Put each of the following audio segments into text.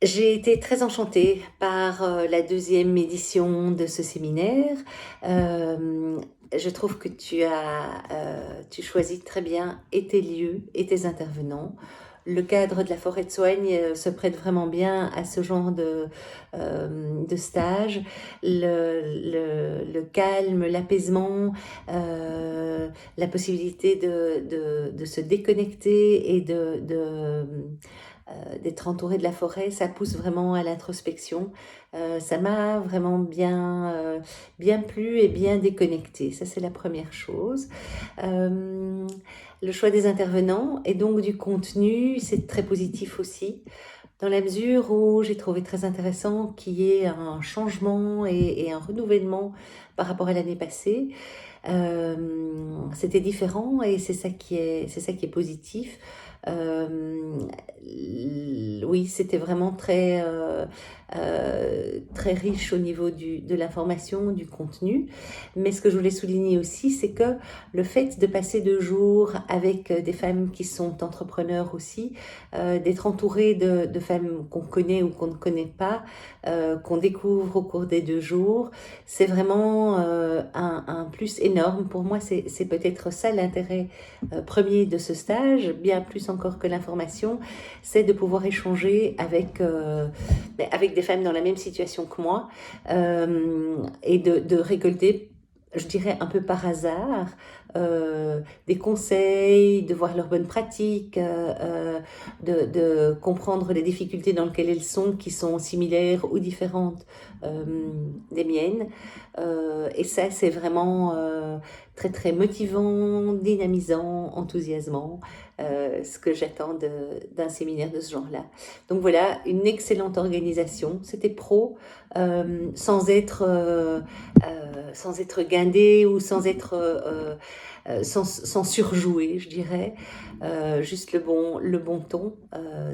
J'ai été très enchantée par, la deuxième édition de ce séminaire. Hem, je trouve que tu choisis très bien et tes lieux et tes intervenants. Le cadre de la forêt de Soigne, se prête vraiment bien à ce genre de stage. Le calme, l'apaisement, la possibilité de se déconnecter et d'être entouré de la forêt, ça pousse vraiment à l'introspection. Ça m'a vraiment bien plu et bien déconnecté. Ça, c'est la première chose. Euh, le choix des intervenants et donc du contenu, c'est très positif aussi, dans la mesure où j'ai trouvé très intéressant qu'il y ait un changement et un renouvellement par rapport à l'année passée. C'était différent et c'est ça qui est positif. Euh, oui, c'était vraiment très riche au niveau de l'information, du contenu. Mais ce que je voulais souligner aussi, c'est que le fait de passer 2 jours avec des femmes qui sont entrepreneurs aussi, d'être entouré de femmes qu'on connaît ou qu'on ne connaît pas, qu'on découvre au cours des 2 jours, c'est vraiment un plus énorme. Pour moi, c'est peut-être ça l'intérêt premier de ce stage, bien plus encore que l'information, c'est de pouvoir échanger avec des femmes dans la même situation que moi, et de récolter, je dirais un peu par hasard, des conseils, de voir leurs bonnes pratiques, de comprendre les difficultés dans lesquelles elles sont, qui sont similaires ou différentes euh, des miennes. Et ça, c'est vraiment très très motivant, dynamisant, enthousiasmant, ce que j'attends d'un séminaire de ce genre-là. Donc voilà, une excellente organisation. C'était pro, sans être guindé ou sans surjouer, je dirais. Juste le bon ton,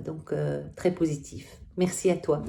donc très positif. Merci à toi.